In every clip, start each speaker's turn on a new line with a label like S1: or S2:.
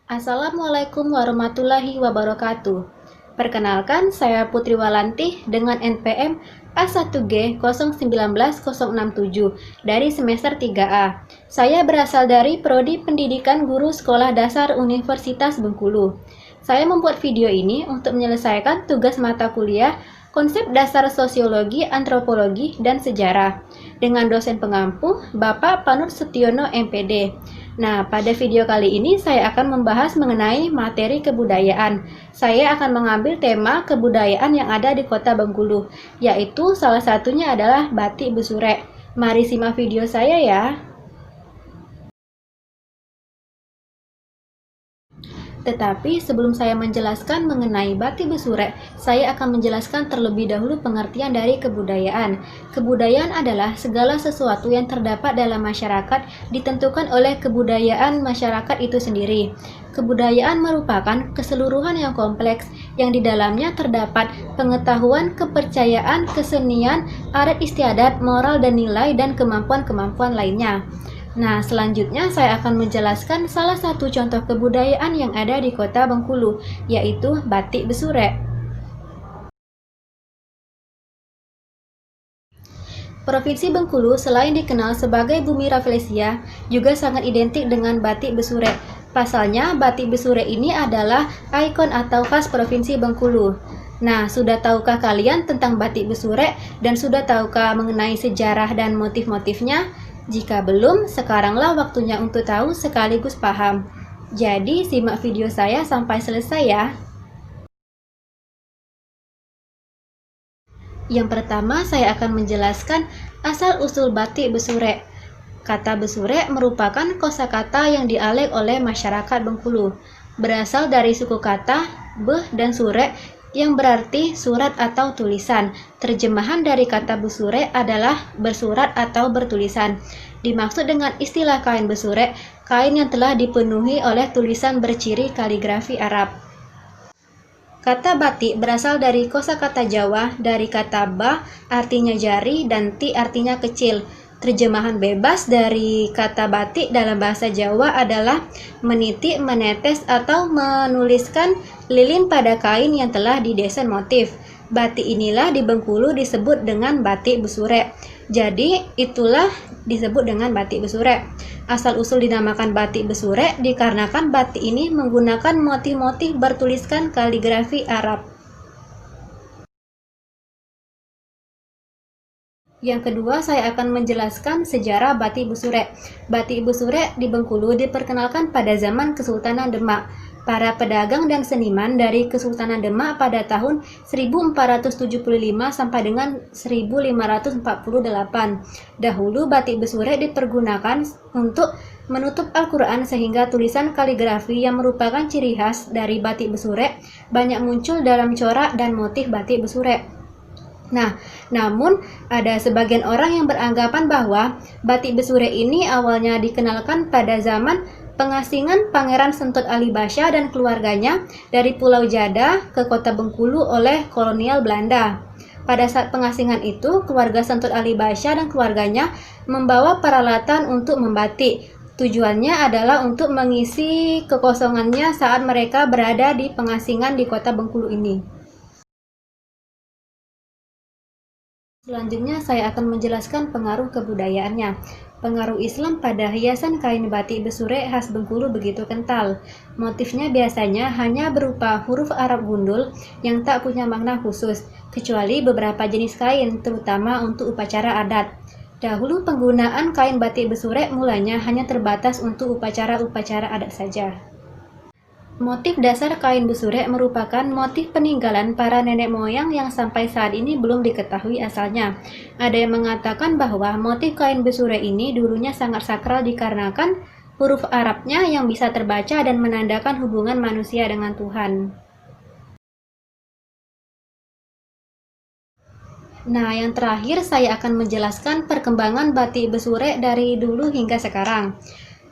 S1: Assalamualaikum warahmatullahi wabarakatuh. Perkenalkan, saya Putri Walanti dengan NPM A1G019067 dari semester 3A. Saya berasal dari Prodi Pendidikan Guru Sekolah Dasar Universitas Bengkulu. Saya membuat video ini untuk menyelesaikan tugas mata kuliah Konsep Dasar Sosiologi, Antropologi, dan Sejarah dengan dosen pengampu Bapak Panut Sutiono MPD. Nah, pada video kali ini saya akan membahas mengenai materi kebudayaan. Saya akan mengambil tema kebudayaan yang ada di Kota Bengkulu, yaitu salah satunya adalah batik Besurek. Mari simak video saya ya. Tetapi sebelum saya menjelaskan mengenai batik Besurek, saya akan menjelaskan terlebih dahulu pengertian dari kebudayaan. Kebudayaan adalah segala sesuatu yang terdapat dalam masyarakat ditentukan oleh kebudayaan masyarakat itu sendiri. Kebudayaan merupakan keseluruhan yang kompleks yang di dalamnya terdapat pengetahuan, kepercayaan, kesenian, adat istiadat, moral dan nilai dan kemampuan-kemampuan lainnya. Nah, selanjutnya saya akan menjelaskan salah satu contoh kebudayaan yang ada di Kota Bengkulu, yaitu batik Besurek. Provinsi Bengkulu selain dikenal sebagai bumi Rafflesia, juga sangat identik dengan batik Besurek. Pasalnya, batik Besurek ini adalah ikon atau khas Provinsi Bengkulu. Nah, sudah tahukah kalian tentang batik Besurek dan sudah tahukah mengenai sejarah dan motif-motifnya? Jika belum, sekaranglah waktunya untuk tahu sekaligus paham. Jadi, simak video saya sampai selesai ya. Yang pertama, saya akan menjelaskan asal-usul batik Besurek. Kata Besurek merupakan kosakata yang dialek oleh masyarakat Bengkulu. Berasal dari suku kata beh dan surek yang berarti surat atau tulisan. Terjemahan dari kata Besurek adalah bersurat atau bertulisan. Dimaksud dengan istilah kain Besurek, kain yang telah dipenuhi oleh tulisan berciri kaligrafi Arab. Kata batik berasal dari kosakata Jawa dari kata ba artinya jari dan ti artinya kecil. Terjemahan bebas dari kata batik dalam bahasa Jawa adalah menitik, menetes, atau menuliskan lilin pada kain yang telah didesain motif. Batik inilah di Bengkulu disebut dengan batik Besurek. Jadi, itulah disebut dengan batik Besurek. Asal-usul dinamakan batik Besurek dikarenakan batik ini menggunakan motif-motif bertuliskan kaligrafi Arab. Yang kedua, saya akan menjelaskan sejarah batik Besurek. Batik Besurek di Bengkulu diperkenalkan pada zaman Kesultanan Demak. Para pedagang dan seniman dari Kesultanan Demak pada tahun 1475 sampai dengan 1548. Dahulu batik Besurek dipergunakan untuk menutup Al-Quran sehingga tulisan kaligrafi yang merupakan ciri khas dari batik Besurek banyak muncul dalam corak dan motif batik Besurek. Nah, namun ada sebagian orang yang beranggapan bahwa batik Besurek ini awalnya dikenalkan pada zaman pengasingan Pangeran Sentut Ali Basya dan keluarganya dari Pulau Jada ke Kota Bengkulu oleh kolonial Belanda. Pada saat pengasingan itu, keluarga Sentut Ali Basya dan keluarganya membawa peralatan untuk membatik. Tujuannya adalah untuk mengisi kekosongannya saat mereka berada di pengasingan di Kota Bengkulu ini. Selanjutnya saya akan menjelaskan pengaruh kebudayaannya. Pengaruh Islam pada hiasan kain batik Besurek khas Bengkulu begitu kental. Motifnya biasanya hanya berupa huruf Arab gundul yang tak punya makna khusus, kecuali beberapa jenis kain, terutama untuk upacara adat. Dahulu penggunaan kain batik Besurek mulanya hanya terbatas untuk upacara-upacara adat saja. Motif dasar kain Besurek merupakan motif peninggalan para nenek moyang yang sampai saat ini belum diketahui asalnya. Ada yang mengatakan bahwa motif kain Besurek ini dulunya sangat sakral dikarenakan huruf Arabnya yang bisa terbaca dan menandakan hubungan manusia dengan Tuhan. Nah, yang terakhir saya akan menjelaskan perkembangan batik Besurek dari dulu hingga sekarang.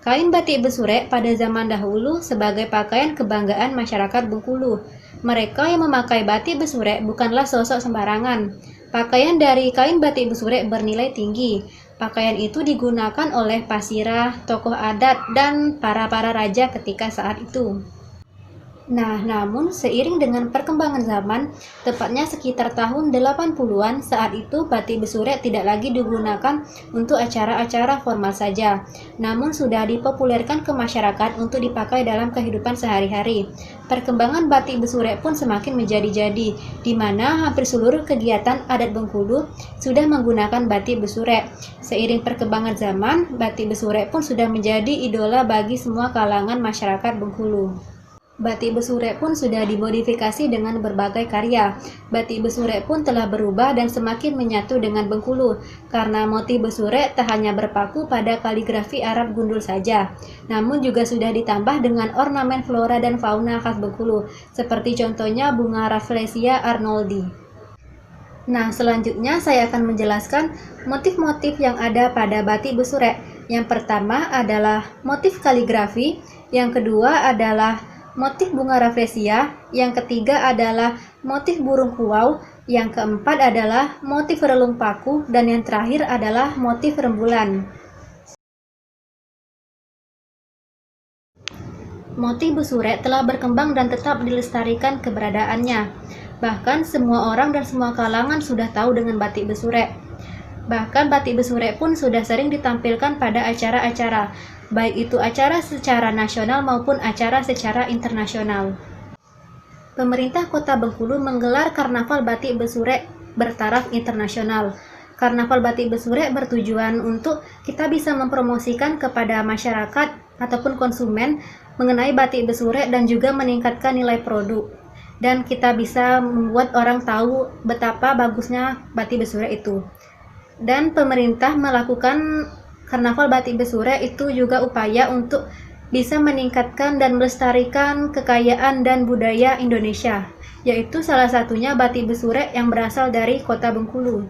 S1: Kain batik Besurek pada zaman dahulu sebagai pakaian kebanggaan masyarakat Bengkulu. Mereka yang memakai batik Besurek bukanlah sosok sembarangan. Pakaian dari kain batik besurek bernilai tinggi. Pakaian itu digunakan oleh pasirah, tokoh adat, dan para raja ketika saat itu. Nah, namun seiring dengan perkembangan zaman, tepatnya sekitar tahun 80-an, saat itu batik besurek tidak lagi digunakan untuk acara-acara formal saja, namun sudah dipopulerkan ke masyarakat untuk dipakai dalam kehidupan sehari-hari. Perkembangan batik besurek pun semakin menjadi-jadi, di mana hampir seluruh kegiatan adat Bengkulu sudah menggunakan batik besurek. Seiring perkembangan zaman, batik besurek pun sudah menjadi idola bagi semua kalangan masyarakat Bengkulu. Batik besurek pun sudah dimodifikasi dengan berbagai karya. Batik besurek pun telah berubah dan semakin menyatu dengan Bengkulu, karena motif besurek tak hanya berpaku pada kaligrafi Arab gundul saja, namun juga sudah ditambah dengan ornamen flora dan fauna khas Bengkulu, seperti contohnya bunga Rafflesia arnoldi. Nah, selanjutnya saya akan menjelaskan motif-motif yang ada pada batik besurek. Yang pertama adalah motif kaligrafi, yang kedua adalah motif bunga rafflesia, yang ketiga adalah motif burung kuau, yang keempat adalah motif relung paku, dan yang terakhir adalah motif rembulan. Motif besurek telah berkembang dan tetap dilestarikan keberadaannya. Bahkan semua orang dan semua kalangan sudah tahu dengan batik besurek. Bahkan batik besurek pun sudah sering ditampilkan pada acara-acara, baik itu acara secara nasional maupun acara secara internasional. Pemerintah Kota Bengkulu menggelar Karnaval Batik Besurek bertaraf internasional. Karnaval Batik Besurek bertujuan untuk kita bisa mempromosikan kepada masyarakat ataupun konsumen mengenai batik besurek dan juga meningkatkan nilai produk. Dan kita bisa membuat orang tahu betapa bagusnya batik besurek itu. Dan pemerintah melakukan Karnaval Batik Besurek itu juga upaya untuk bisa meningkatkan dan melestarikan kekayaan dan budaya Indonesia, yaitu salah satunya batik besurek yang berasal dari Kota Bengkulu.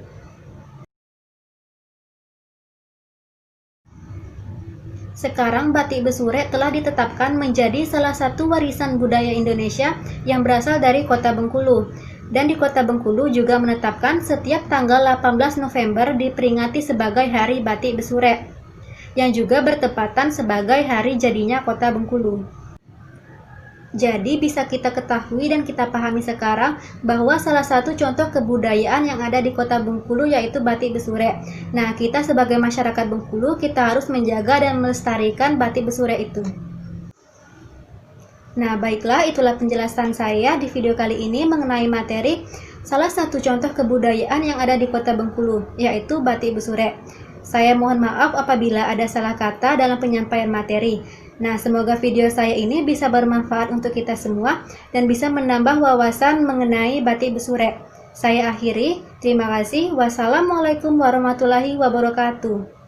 S1: Sekarang batik besurek telah ditetapkan menjadi salah satu warisan budaya Indonesia yang berasal dari Kota Bengkulu. Dan di Kota Bengkulu juga menetapkan setiap tanggal 18 November diperingati sebagai Hari Batik Besurek, yang juga bertepatan sebagai hari jadinya Kota Bengkulu. Jadi bisa kita ketahui dan kita pahami sekarang bahwa salah satu contoh kebudayaan yang ada di Kota Bengkulu yaitu batik besurek. Nah, kita sebagai masyarakat Bengkulu, kita harus menjaga dan melestarikan batik besurek itu. Nah, baiklah, itulah penjelasan saya di video kali ini mengenai materi salah satu contoh kebudayaan yang ada di Kota Bengkulu, yaitu batik besurek. Saya mohon maaf apabila ada salah kata dalam penyampaian materi. Nah, semoga video saya ini bisa bermanfaat untuk kita semua dan bisa menambah wawasan mengenai batik besurek. Saya akhiri, terima kasih. Wassalamualaikum warahmatullahi wabarakatuh.